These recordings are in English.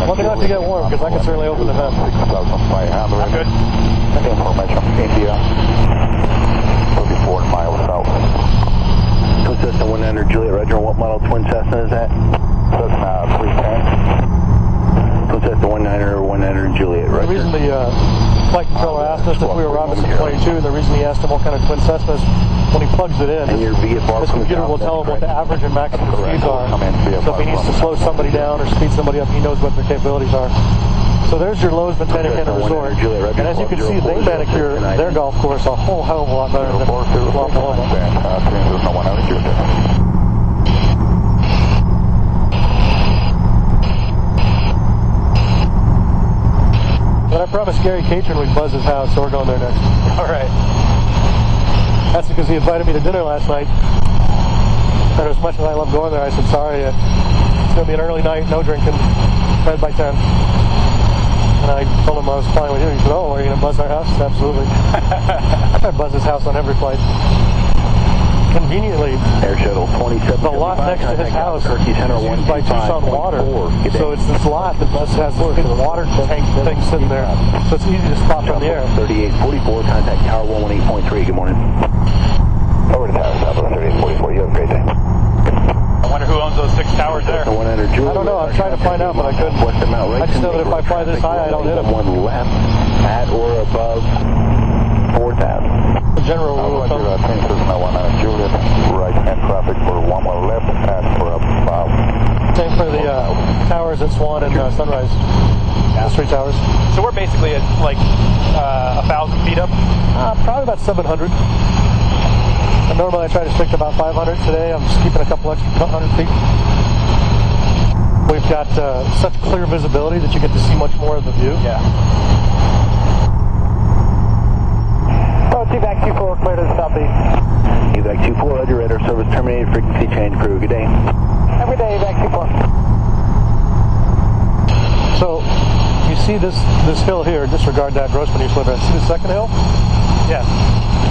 Let me know if you get warm, because I can certainly open the vent. I'm good. Information from India. 34 miles south. Twin Cessna 100 Juliet, Roger. What model twin Cessna is that? Cessna 310. Twin Cessna 100 Juliet, Roger. The reason the flight controller asked us if we were Robinson 22, and the reason he asked him what kind of twin Cessnas, when he plugs it in, And your VFR his computer will tell him what the average and maximum speeds are. So if he needs to slow somebody down or speed somebody up, he knows what their capabilities are. So there's your Lowe's Botanic Inn Resort. And as you can see, they manicure their golf course a whole hell of a lot better than Oklahoma. But I promised Gary Catron we'd buzz his house, so we're going there next. All right. That's because he invited me to dinner last night. And as much as I love going there, I said, sorry, it's going to be an early night, no drinking, bed by 10. And I told him I was fine with you. He said, oh, are you going to buzz our house? Absolutely. I buzz his house on every flight. Conveniently, Air Shuttle 27. the lot next to his house is used by Tucson Water. So it's this lot that just has this big water tank thing sitting there. So it's easy to spot from the air. 3844, contact Tower 118.3. Good morning. Over to Tower, South 3844. You have a great day. I wonder who owns those 6 towers there. 100 Juliet. I don't know. I'm trying to find out, but I couldn't. I just know that if I fly this high, I don't hit them. One left at or above 4,000. The general rule of thumb. Juliet, right hand traffic for 1 mile left and for about. Same for the towers at Swan and Sunrise. The 3 towers. So we're basically at like 1,000 feet up. Probably about 700. And normally I try to stick to about 500. Today I'm just keeping a couple extra 100 feet. We've got such clear visibility that you get to see much more of the view. Yeah. TVAC 24 clear to the southeast. TVAC 24, Roger, radar service terminated, frequency change, crew. Good day. Every day, TVAC 24. So, you see this hill here, disregard that Grossman you slip in. See the second hill? Yes.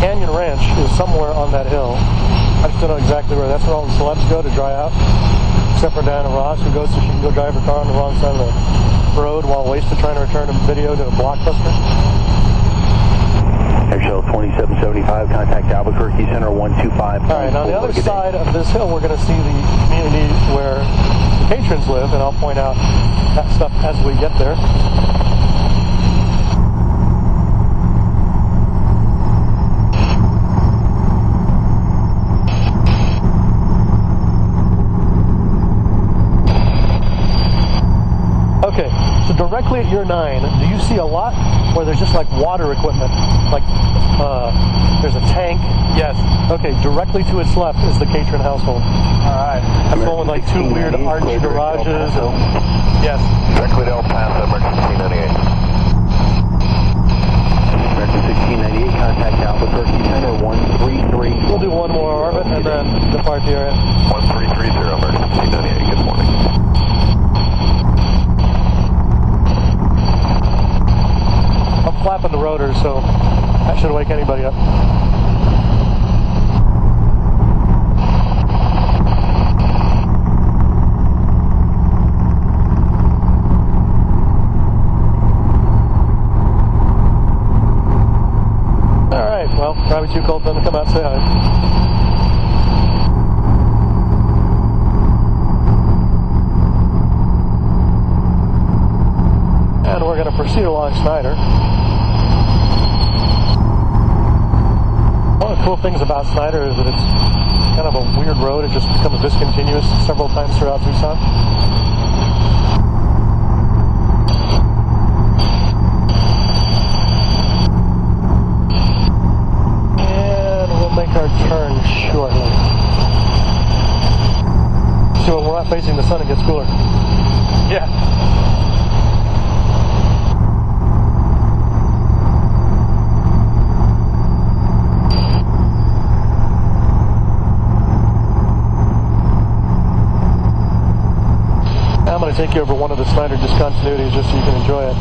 Canyon Ranch is somewhere on that hill. I just don't know exactly where. That's where all the celebs go to dry out. Except for Diana Ross, who goes so she can go drive her car on the wrong side of the road while wasted trying to return a video to a Blockbuster. Air Shuttle 2775, contact Albuquerque Center 125. All right, on the other side of this hill, we're going to see the community where the patrons live, and I'll point out that stuff as we get there. Okay, so directly at your 9, do you see a lot where there's just like water equipment? Like there's a tank? Yes. Okay, directly to its left is the Catron household. All right. That's one with like 2 weird arched garages. Yes. Directly to El Paso, emergency 98. American 1698, contact Albuquerque Center 133. We'll do one more orbit and then depart the area. 1330, emergency 98. Good morning. I'm flapping the rotors, so that should wake anybody up. Alright, well, probably too cold for them to come out and say hi. And we're going to proceed along Snyder. One of the cool things about Snyder is that it's kind of a weird road. It just becomes discontinuous several times throughout Tucson. And we'll make our turn shortly. So when we're not facing the sun, it gets cooler. Yeah. I'm going to take you over one of the Snyder discontinuities just so you can enjoy it.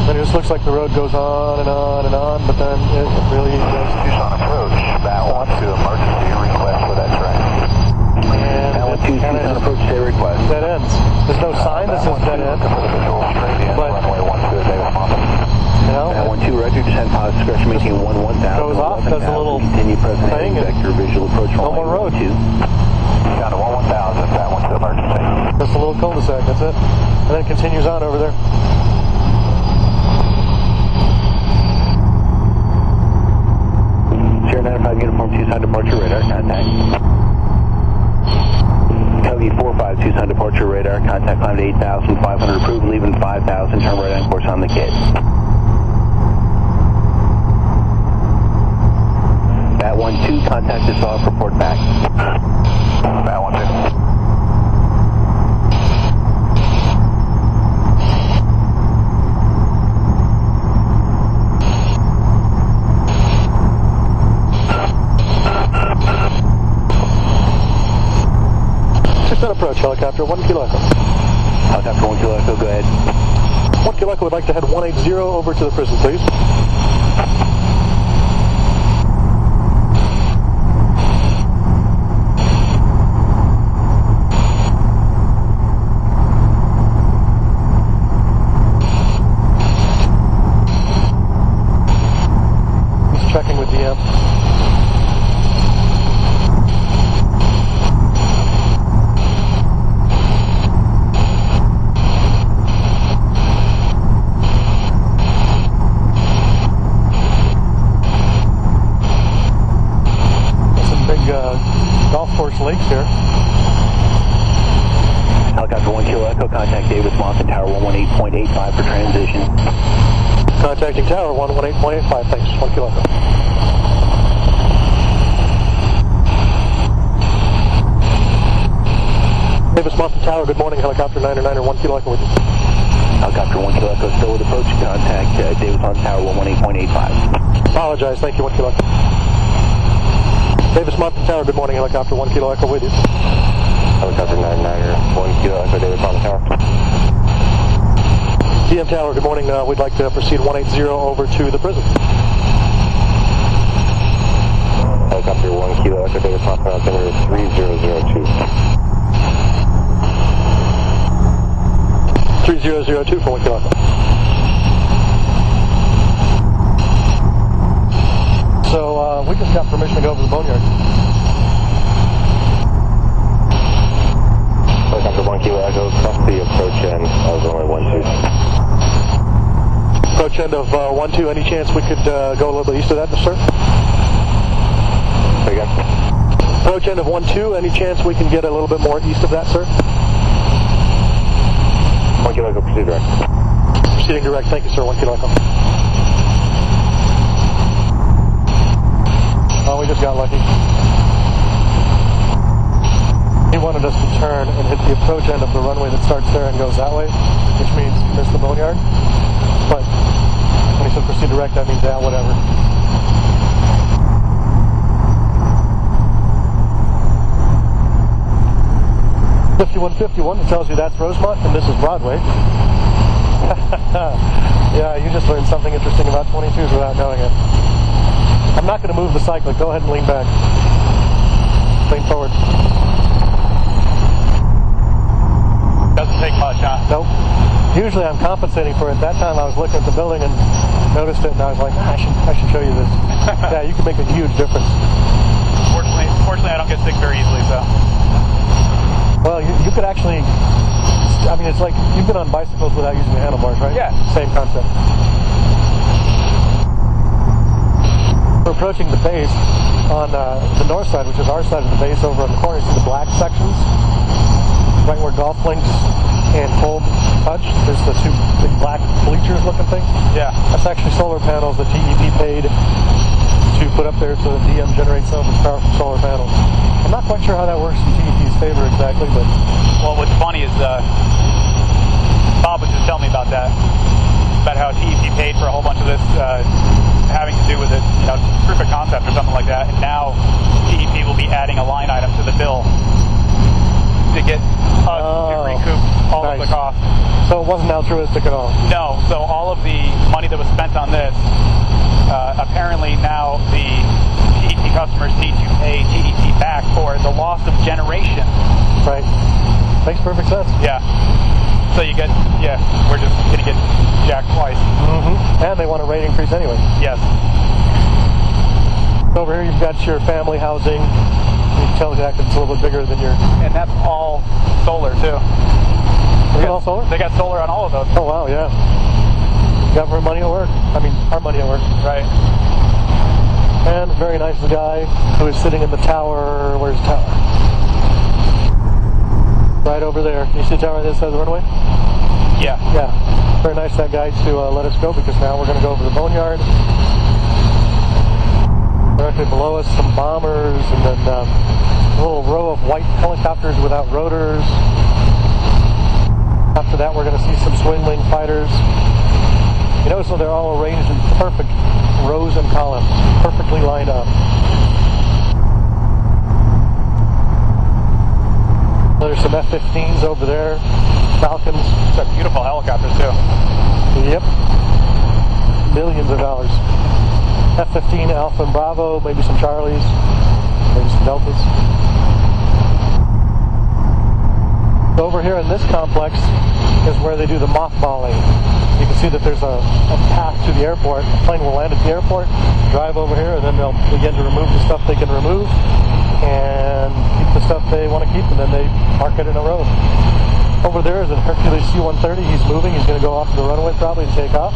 And it just looks like the road goes on and on and on, but then it really does. Tucson approach, bow 1 to emergency request for that train. And 2, And Tucson it approach state request. dead ends. There's no sign that says dead end. But, runway 12 Davis Mountain. you know, That 1-2, Roger, descend positive, discretion maintain 1000. Goes off, does a little continue present thing, and vector visual approach no more road. 2. Down to 1000, that one's emergency. just a little cul-de-sac, that's it. And then it continues on over there. Sierra 95 Uniform Tucson departure radar contact. Covey 45 Tucson departure radar contact, climb to 8,500 approved, leaving 5,000, turn right on course on the kit. Bat 1-2, contact is off, report back. Bat 1-2. Tucson approach, helicopter 1 Kilo Echo. Helicopter 1 Kilo Echo, go ahead. 1 Kilo Echo would like to head 180 over to the prison, please. Just checking with DM. Golf course lakes here. Helicopter 1 Kilo Echo, contact Davis Mountain Tower 118.85 for transition. Contacting tower 118.85, thanks, 1 Kilo Echo. Davis Mountain Tower, good morning, helicopter 909er 1 Kilo Echo with you. Helicopter 1 Kilo Echo, still with approach, contact Davis Mountain Tower 118.85. Apologize, thank you, 1 Kilo Echo. Davis Mountain Tower, good morning, helicopter 1 Kilo Echo with you. Helicopter 909er, 1 Kilo Echo Davis Mountain Tower. DM Tower, good morning, we'd like to proceed 180 over to the prison. Helicopter 1 Kilo Echo Davis Mountain Tower, altimeter 3002. 3002 for 1 Kilo Echo. So we just got permission to go over the boneyard. Helicopter 1 Kilo Echo, cross the approach end of runway 12. Approach end of 1-2, any chance we could go a little bit east of that, sir? Say again? Approach end of 1-2, any chance we can get a little bit more east of that, sir? 1 Kilo Echo, proceed direct. Proceeding direct, thank you, sir, 1 Kilo Echo. Oh, we just got lucky. He wanted us to turn and hit the approach end of the runway that starts there and goes that way, which means miss the boneyard. But when he said proceed direct, that means, yeah, whatever. $5151, it tells you that's Rosemont and this is Broadway. Yeah, you just learned something interesting about 22s without knowing it. I'm not going to move the cyclic. Go ahead and lean back. Lean forward. Doesn't take much, huh? Nope. Usually I'm compensating for it. That time I was looking at the building and noticed it, and I was like, I should show you this. Yeah, you can make a huge difference. Fortunately, I don't get sick very easily, so. Well, you could actually, I mean, it's like you've been on bicycles without using the handlebars, right? Yeah. Same concept. We're approaching the base on the north side, which is our side of the base. Over on the corner, you see the black sections, right where golf links and fold touch. There's the two big black bleachers looking things. Yeah. That's actually solar panels that TEP paid to put up there so that DM generates some of its power from solar panels. I'm not quite sure how that works in TEP's favor exactly, but... Well, what's funny is Bob was just telling me about that, about how TEP paid for a whole bunch of this having to do with it, you know, proof of concept or something like that, and now TEP will be adding a line item to the bill to get us to recoup all of the costs. So it wasn't altruistic at all? No, so all of the money that was spent on this, apparently now the TEP customers need to pay TEP back for the loss of generation. Right. Makes perfect sense. Yeah. So you get, we're just going to get jacked twice. Mm-hmm. And they want a rate increase anyway. Yes. Over here you've got your family housing. You can tell that it's a little bit bigger than your... And that's all solar too. Is it all solar? They got solar on all of those. Oh wow, yeah. Government money at work. I mean, our money at work. Right. And very nice guy who is sitting in the tower. Where's the tower? Right over there. You see the tower that says runway? Yeah. Yeah. Very nice that guy to let us go, because now we're going to go over the boneyard. Directly below us, some bombers, and then a little row of white helicopters without rotors. After that, we're going to see some swing wing fighters. You notice how they're all arranged in perfect rows and columns, perfectly lined up. There's some F-15s over there, Falcons. They're beautiful helicopters too. Yep. Millions of dollars. F-15, Alpha and Bravo, maybe some Charlies, maybe some Deltas. Over here in this complex is where they do the mothballing. You can see that there's a path to the airport. The plane will land at the airport, drive over here, and then they'll begin to remove the stuff they can remove and keep the stuff they want to keep, and then they park it in a row. Over there is a Hercules C-130. He's moving. He's going to go off the runway probably and take off.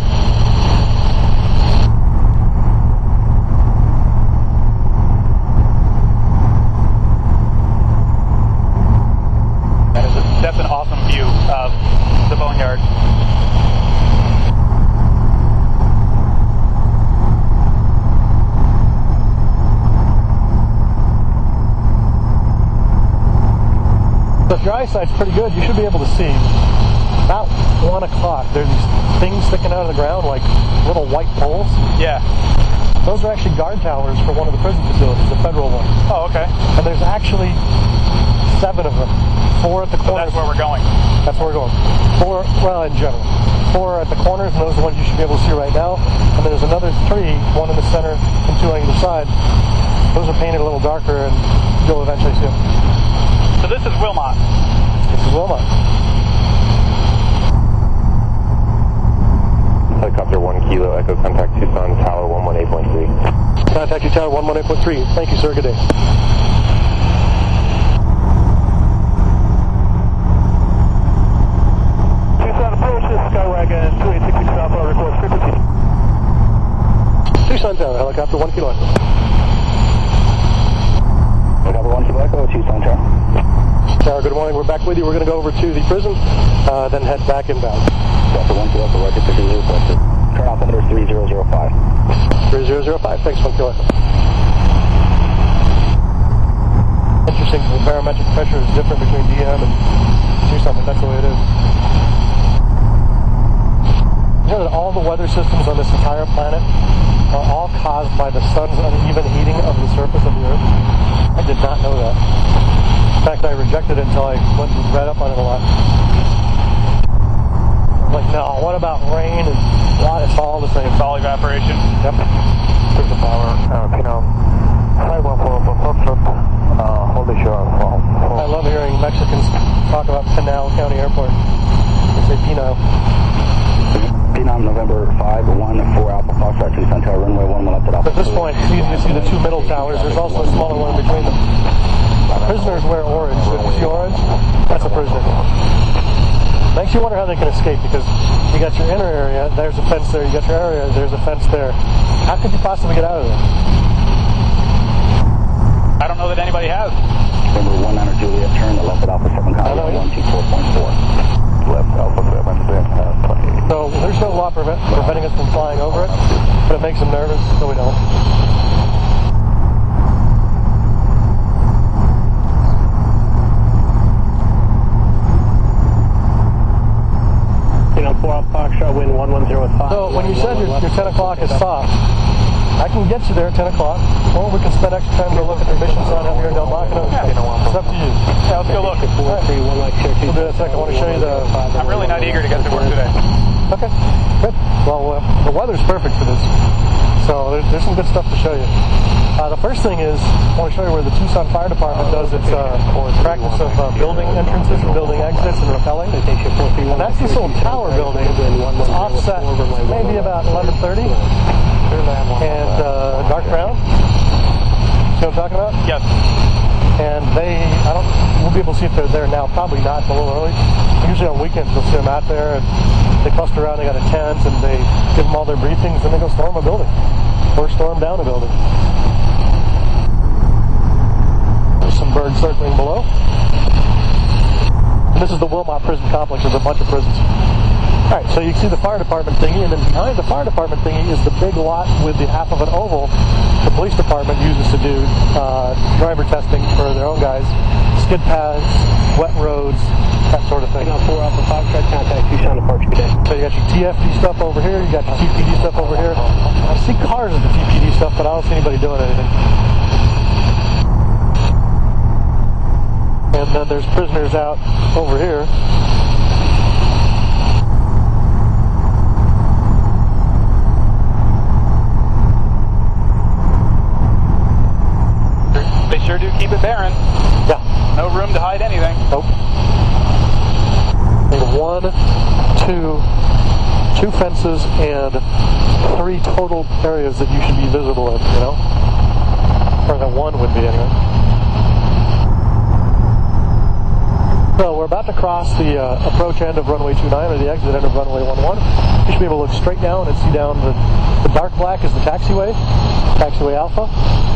That's an awesome view of the boneyard. So if your eyesight's pretty good, you should be able to see. About 1 o'clock, there's these things sticking out of the ground like little white poles. Yeah. Those are actually guard towers for one of the prison facilities, the federal one. Oh, okay. And there's actually 7 of them. 4 at the So corners. that's where we're going. That's where we're going. 4, well, in general. 4 at the corners, and those are the ones you should be able to see right now. And then there's another 3, 1 in the center and 2 on either side. Those are painted a little darker, and you'll eventually see them. So this is Wilmot. This is Wilmot. Helicopter 1 Kilo Echo, contact Tucson Tower 118.3. Contact you, Tower 118.3. Thank you, sir. Good day. Skywagon 2866 Alpha, record frequency. Tucson Tower, helicopter 1 Kilo Echo. Helicopter 1 Kilo Echo, Tucson Tower. Tower, good morning. We're back with you. We're going to go over to the prison, then head back inbound. Delta 1 Kilo Echo, record 50 requested. Turn off emitter 3005. 3005. Thanks, 1 Kilo Echo. Interesting, the barometric pressure is different between DM and Tucson, but that's the way it is. You know that all the weather systems on this entire planet are all caused by the sun's uneven heating of the surface of the Earth? I did not know that. In fact, I rejected it until I went and read up on it a lot. Like, no, what about rain and what? It's all the same. It's all evaporation. Yep. Here's the power, Pinot. 514 for Foxtrot, hold the shore for I love hearing Mexicans talk about Pinal County Airport. They say Pinal. Phenom November 514 Alpha Foxtrot Tucson Tower runway 11 left at Alpha. At this point, you can see the 2 middle towers. There's also a smaller one in between them. Prisoners wear orange. If you see orange, that's a prisoner. Makes you wonder how they can escape, because you got your inner area, there's a fence there. You got your area, there's a fence there. How could you possibly get out of there? I don't know that anybody has. November 19 Juliet, turn the left at Alpha 7 Contact 124.4. left Alpha 7, then 20. So there's no law preventing us from flying over it, but it makes them nervous, so we don't. You know, 4 Alpha Foxtrot, wind 110 So when you said your 10 o'clock is soft, I can get you there at 10 o'clock, or we can spend extra time to look at the mission sign up here in Del Bacano. It's up to you. Yeah, let's go look. We'll do that in a second. I want to show you the... I'm really not eager to get to work today. Okay, good. Well, the weather's perfect for this, so there's some good stuff to show you. The first thing is, I want to show you where the Tucson Fire Department does its practice of building entrances and building exits and rappelling. And that's this little tower building. It's offset maybe about 11:30 and dark brown. See what I'm talking about? Yes. And we'll be able to see if they're there now. Probably not, a little early. Usually on weekends you'll see them out there, and they cluster around, they got a tent, and they give them all their briefings, and they go storm a building. Or storm down a building. There's some birds circling below. And this is the Wilmot Prison Complex. There's a bunch of prisons. Alright, so you can see the fire department thingy, and then behind the fire department thingy is the big lot with the half of an oval the police department uses to do driver testing for their own guys. Skid paths, wet roads, that sort of thing. 4 Alpha Foxtrot, contact Tucson Departure today. So you got your TFD stuff over here, you got your TPD stuff over here. I see cars at the TPD stuff, but I don't see anybody doing anything. And then there's prisoners out over here. They sure do keep it barren. Yeah. No room to hide anything. Nope. Two fences and 3 total areas that you should be visible in, you know? Or that one would be anyway. So we're about to cross the approach end of runway 29 or the exit end of runway 11. You should be able to look straight down and see down the dark black is the taxiway Alpha,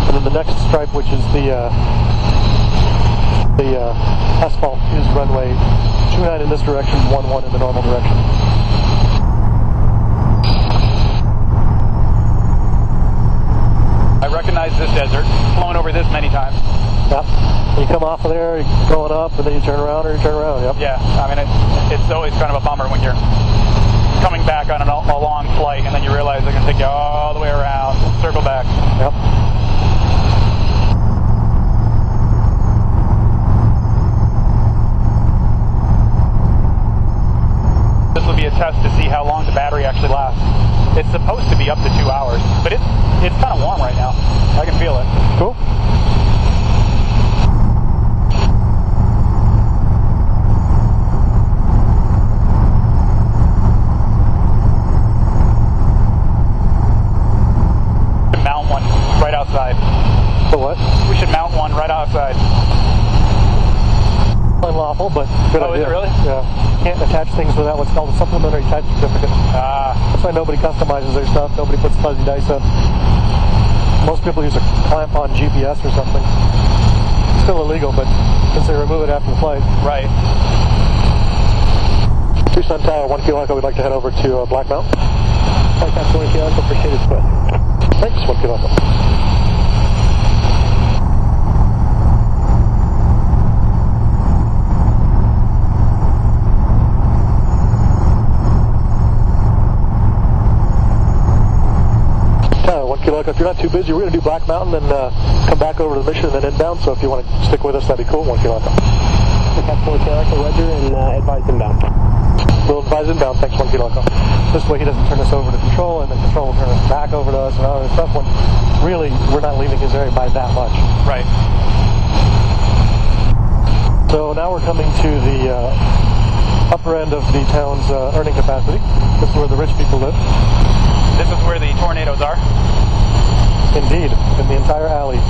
and then the next stripe, which is the asphalt, is runway 29 in this direction, 11 in the normal direction. I recognize this desert. Flown over this many times. Yep. You come off of there, you're going up, and then you turn around, Yep. Yeah, I mean, it's always kind of a bummer when you're coming back on a long flight, and then you realize they're going to take you all the way around, circle back. Yep. This will be a test to see how long the battery actually lasts. It's supposed to be up to 2 hours, but it's kind of warm right now. I can feel it. Cool. Mount one right outside. So what? We should mount one right outside. Unlawful, but good idea. Oh, is it really? Yeah. Can't attach things without what's called a supplementary type certificate. That's why nobody customizes their stuff. Nobody puts fuzzy dice up. Most people use a clamp on GPS or something. It's still illegal, but since they remove it after the flight. Right. Tucson Tower, 1 Kilo Echo, we'd like to head over to Black Mountain. Contact 1 Kilo Echo, appreciate it, Swift. Thanks, 1 Kilo Echo. If you're not too busy, we're going to do Black Mountain and come back over to the mission and then inbound. So if you want to stick with us, that'd be cool. 1 Kilo Echo. Contact 1 Kilo Echo, Roger, and advise inbound. We'll advise inbound. Thanks, 1 Kilo Echo. This way he doesn't turn us over to control, and then control will turn us back over to us and all that stuff when really we're not leaving his area by that much. Right. So now we're coming to the upper end of the town's earning capacity. This is where the rich people live. This is where the tornadoes are. Indeed, in the entire alley.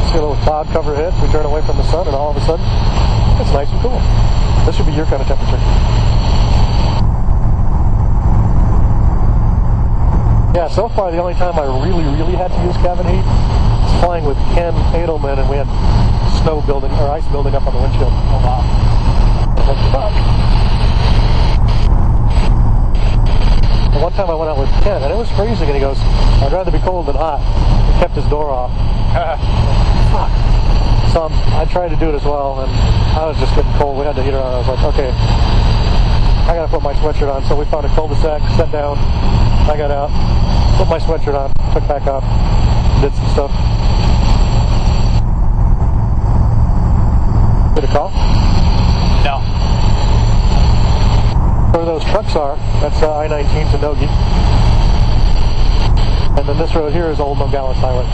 See a little cloud cover hit, we turn away from the sun, and all of a sudden, it's nice and cool. This should be your kind of temperature. Yeah, so far the only time I really had to use cabin heat was flying with Ken Edelman, and we had snow building, or ice building up on the windshield. Oh, wow. What the fuck? And one time I went out with Ken, and it was freezing, and he goes, I'd rather be cold than hot. He kept his door off. Fuck. So I tried to do it as well, and I was just getting cold. We had the heater on. I was like, okay, I gotta put my sweatshirt on. So we found a cul-de-sac, sat down, I got out, put my sweatshirt on, took back out, did some stuff. Did a call? No. So where those trucks are, that's I-19 to Nogi. And then this road here is Old Nogales Highway.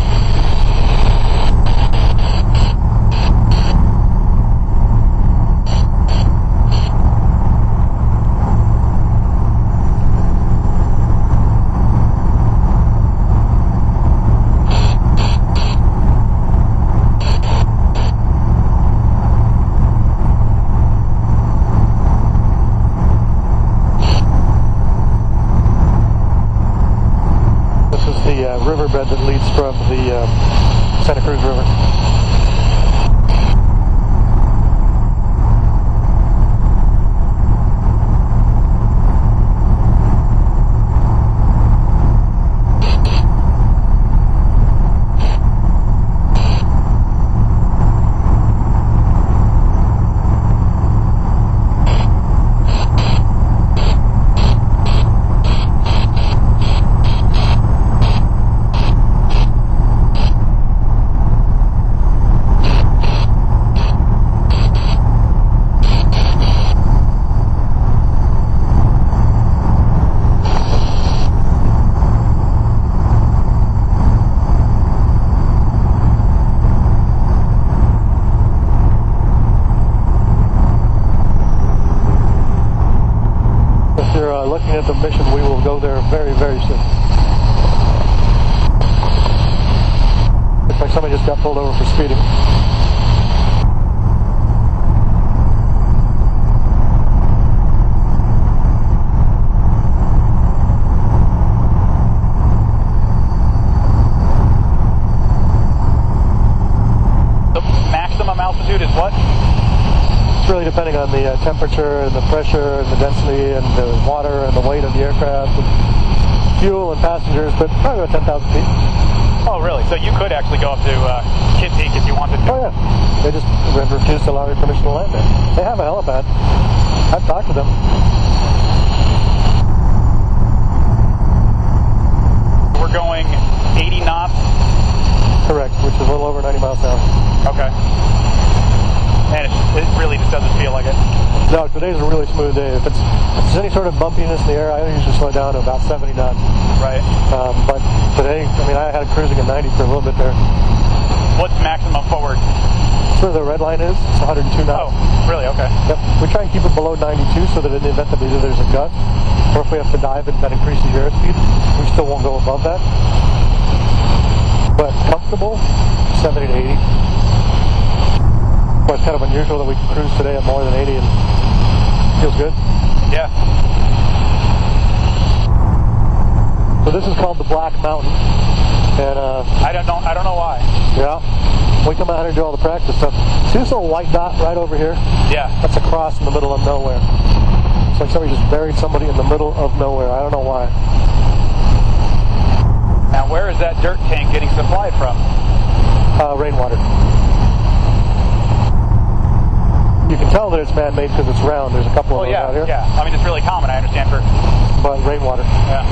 Riverbed that leads from the Santa Cruz River. Looking at the mission, we will go there very, very soon. Looks like somebody just got pulled over for speeding. The maximum altitude is what? Really depending on the temperature and the pressure and the density and the water and the weight of the aircraft and fuel and passengers, but probably about 10,000 feet. Oh, really? So you could actually go up to Kid Peak if you wanted to? Oh, yeah. They just refused to allow me permission to land there. They have a helipad. I've talked to them. We're going 80 knots? Correct, which is a little over 90 miles an hour. Okay. And it really just doesn't feel like it. No, today's a really smooth day. If there's any sort of bumpiness in the air, I usually slow down to about 70 knots. Right. But today, I mean, I had it cruising at 90 for a little bit there. What's maximum forward? That's where the red line is. It's 102 knots. Oh, really? Okay. Yep. We try and keep it below 92 so that in the event that either there's a gust or if we have to dive and that increases your airspeed, we still won't go above that. But comfortable, 70 to 80. Well, it's kind of unusual that we can cruise today at more than 80 and feels good. Yeah. So this is called the Black Mountain, and I don't know why. Yeah, we come out here and do all the practice stuff. See this little white dot right over here? Yeah. That's a cross in the middle of nowhere. It's like somebody just buried somebody in the middle of nowhere. I don't know why. Now, where is that dirt tank getting supplied from? Rainwater. You can tell that it's man-made because it's round. There's a couple of those out here. Yeah. I mean, it's really common, I understand, But rainwater. Yeah.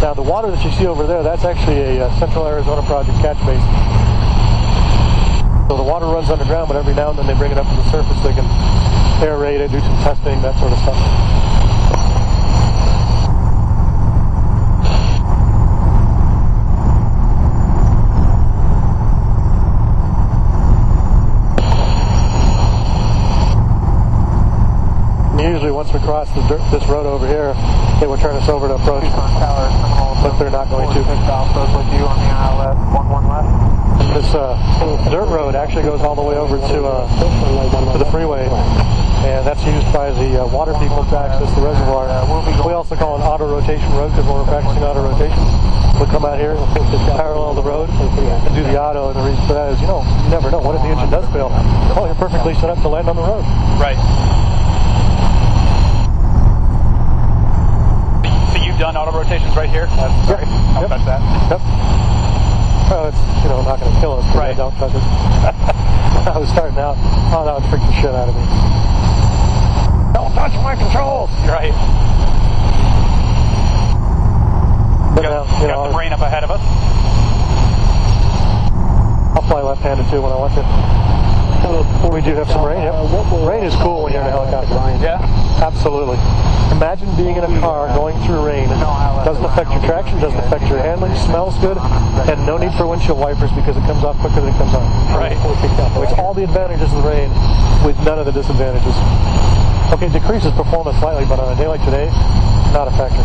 Now, the water that you see over there, that's actually a Central Arizona Project catch basin. So the water runs underground, but every now and then they bring it up to the surface. They can aerate it, do some testing, that sort of stuff. Usually once we cross this road over here, they would turn us over to approach, but they're not going to. This dirt road actually goes all the way over to the freeway, and that's used by the water people to access the reservoir. We also call it auto rotation road because when we're practicing auto rotation, we'll come out here, parallel the road, and do the auto, and the reason for that is, you never know. What if the engine does fail? Oh, you're perfectly set up to land on the road. Right. Done auto rotations right here? Sorry, I'll touch that. Yep. Well, it's, not going to kill us, right. Don't touch it. I was starting out, that would freak the shit out of me. Don't touch my controls! Right. But got some rain up ahead of us. I'll fly left-handed too when I want to. We do have some rain. Yep. Rain is cool when you're in a helicopter. Yeah? Absolutely. Imagine being in a car going through rain. Doesn't affect your traction, doesn't affect your handling, smells good, and no need for windshield wipers because it comes off quicker than it comes on. Right. Which all the advantages of the rain with none of the disadvantages. Okay, decreases performance slightly, but on a day like today, not a factor.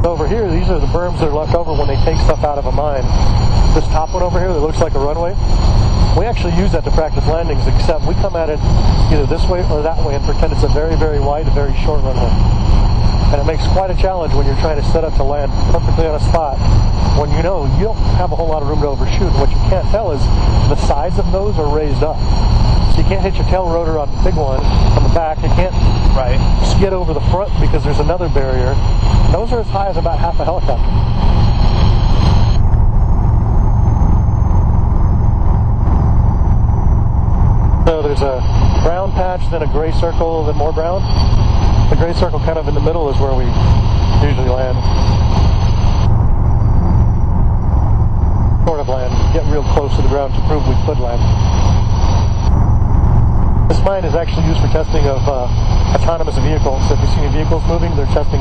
Over here, these are the berms that are left over when they take stuff out of a mine. This top one over here that looks like a runway, we actually use that to practice landings, except we come at it either this way or that way and pretend it's a very, very wide, very short runway. And it makes quite a challenge when you're trying to set up to land perfectly on a spot when you know you don't have a whole lot of room to overshoot. And what you can't tell is the sides of those are raised up. So you can't hit your tail rotor on the big one on the back. You can't skid over the front because there's another barrier. Those are as high as about half a helicopter. So there's a brown patch, then a gray circle, then more brown. The gray circle kind of in the middle is where we usually land. Sort of land. Get real close to the ground to prove we could land. This mine is actually used for testing of autonomous vehicles. So if you see any vehicles moving, they're testing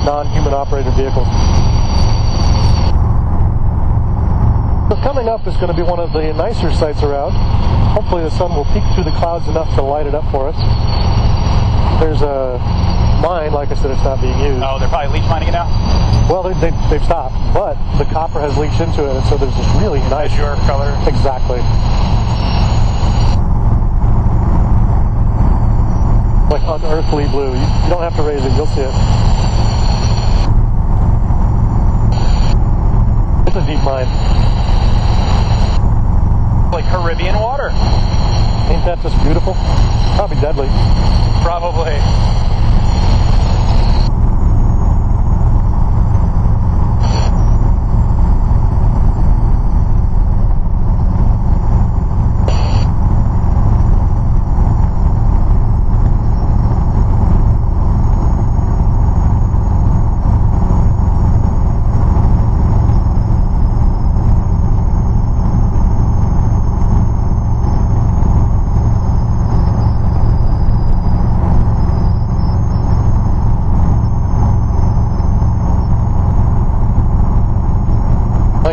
non-human operated vehicles. So coming up is going to be one of the nicer sights around. Hopefully the sun will peek through the clouds enough to light it up for us. There's a mine, like I said, it's not being used. Oh, they're probably leach mining it now? Well, they've stopped, but the copper has leached into it, and so there's this really nice... Azure color. Exactly. Like unearthly blue. You don't have to raise it, you'll see it. It's a deep mine. Like Caribbean water. Ain't that just beautiful? Probably deadly. Probably.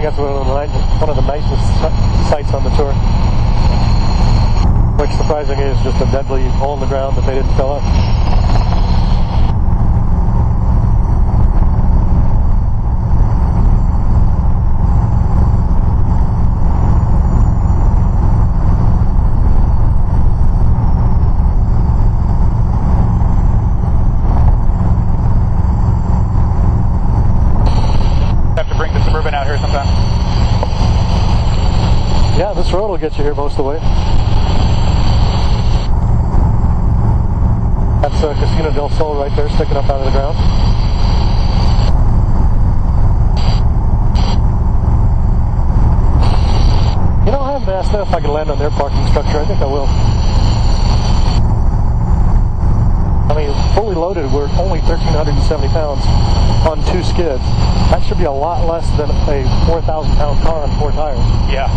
That's one of the nicest sights on the tour. Which, surprisingly, is just a deadly hole in the ground that they didn't fill up. Have to bring the Suburban out here sometime. Yeah, this road will get you here most of the way. That's Casino del Sol right there, sticking up out of the ground. You know, I haven't asked them if I can land on their parking structure. I think I will. I mean, fully loaded, we're only 1,370 pounds on 2 skids. That should be a lot less than a 4,000-pound car on 4 tires. Yeah.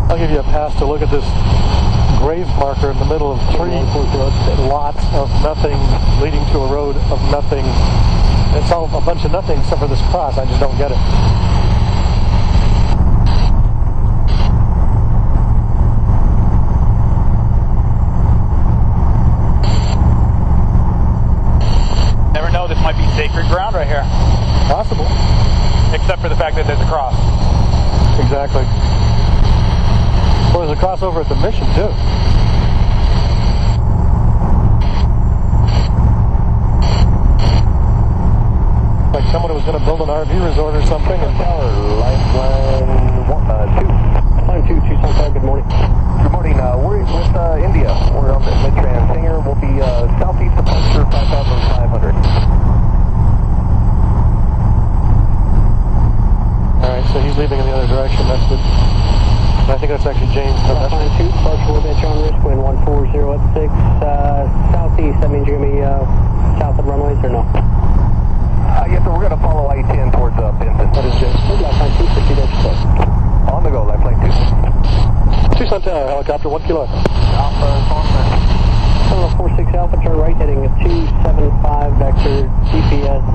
I'll give you a pass to look at this grave marker in the middle of 3 lots of nothing leading to a road of nothing. It's all a bunch of nothing except for this cross. I just don't get it. Never know, this might be sacred ground right here. Possible. Except for the fact that there's a cross. Exactly. Well, there's a crossover at the mission, too. Like someone who was going to build an RV resort or something. And Lifeline 2. Line 2, Tucson, good morning. Good morning. We're with India. or no? Yes, sir, we're going to follow I-10 towards Benton. That is James. Lifeline 2, proceed as discussed. On the go, Lifeline 2. Tucson Tower, helicopter 1 kilo. Alpha, Thompson. Terminal 46 Alpha, turn right heading at 275 vector GPS,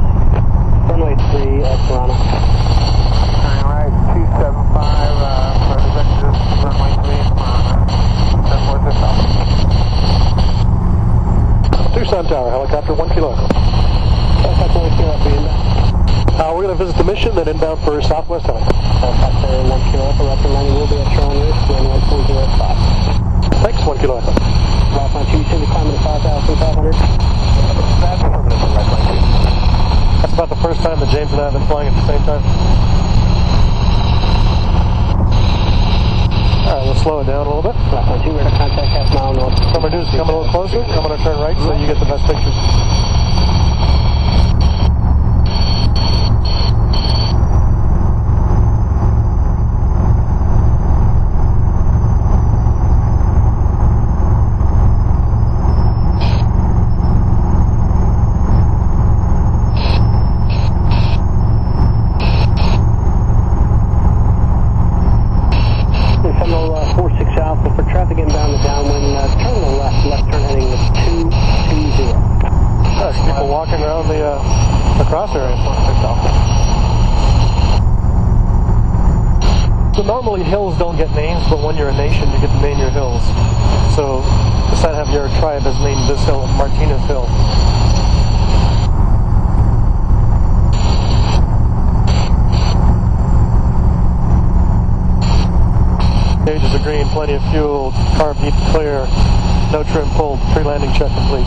runway 3 at Toronto. Turn right, 275, for the vector, runway 3 at Toronto. 746 Alpha. Tucson Tower, helicopter 1 kilo. Helicopter 1 kilo, for inbound. We're going to visit the mission, then inbound for Southwest Heli. Helicopter 1 kilo, Alpha, rapid landing will be at Toronto Risk, wind 140 at 5. Thanks, 1 kilo. Lifeline 2, you said you're climbing to 5,500. That's affirmative, Lifeline 2. That's about the first time that James and I have been flying at the same time. Alright, we'll slow it down a little bit. Lifeline 2, radar contact half mile north. What we're going to do is come a little closer, I'm going to turn right so you get the best pictures. So normally hills don't get names, but when you're a nation, you get to name your hills. So the San Javier tribe has named this hill Martinez Hill. Gauges are green, plenty of fuel, carb deep clear, no trim pulled, pre-landing check complete.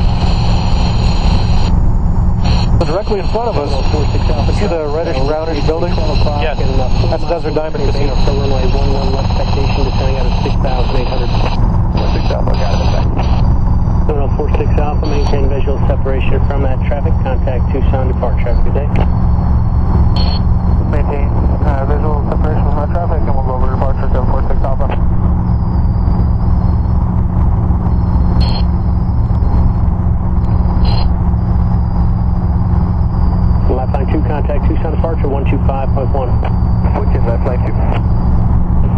So directly in front of us, you see the reddish brownish building? Yes. That's Desert Diamond Casino. Runway 11 left expectation, descending out of 6,800. 46 Alpha, got it, back. Terminal 46 Alpha, maintain visual separation from that traffic. Contact Tucson, depart traffic. Good day. Maintain visual separation from that traffic, and we'll go over departure 746 Alpha. Lifeline 2, contact Tucson, departure 125.1. Switch in, Lifeline 2.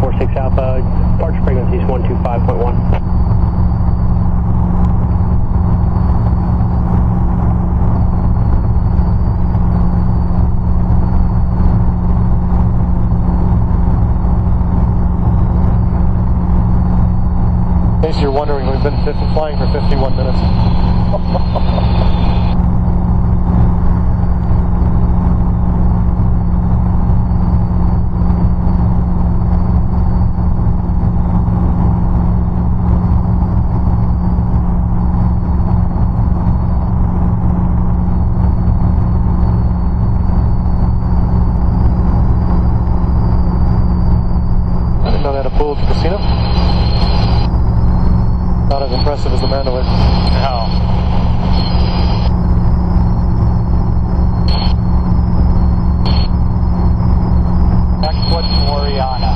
46 Alpha, departure frequency is 125.1. In case you're wondering, we've been flying for 51 minutes. I didn't know they had a pool at the casino. Not as impressive as the Mandalay. No. Backfoot Oriana.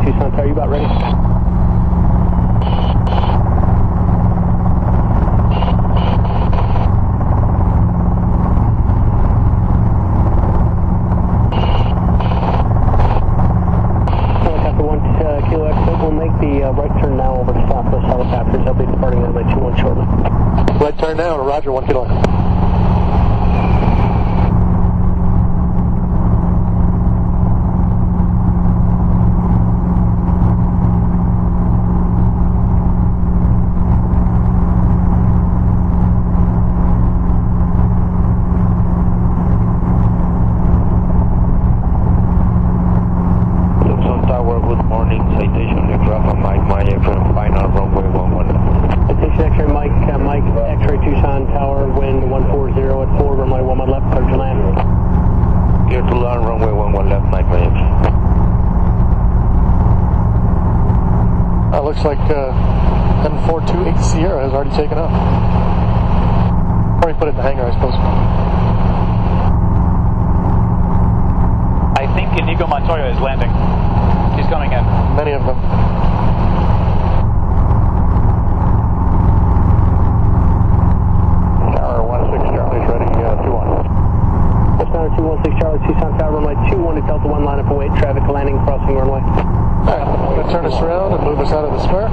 Tucson Tower, you about ready? Helicopter 1 Kilo X, we'll make the right turn now over to Southwest Helicopters. I'll be departing on my 21 shortly. Right turn now, Roger, 1 kilo. Tucson Tower looks like M428 Sierra has already taken off. Or he put it in the hangar, I suppose. I think Inigo Montoya is landing. He's coming in. Many of them. Tower 16 Charlie's ready, 2-1. West Tower 216 Charlie, Tucson Tower, runway 21 to Delta 1, line up and wait, traffic landing, crossing runway. Alright, I'm going to turn us around and move us out of the square.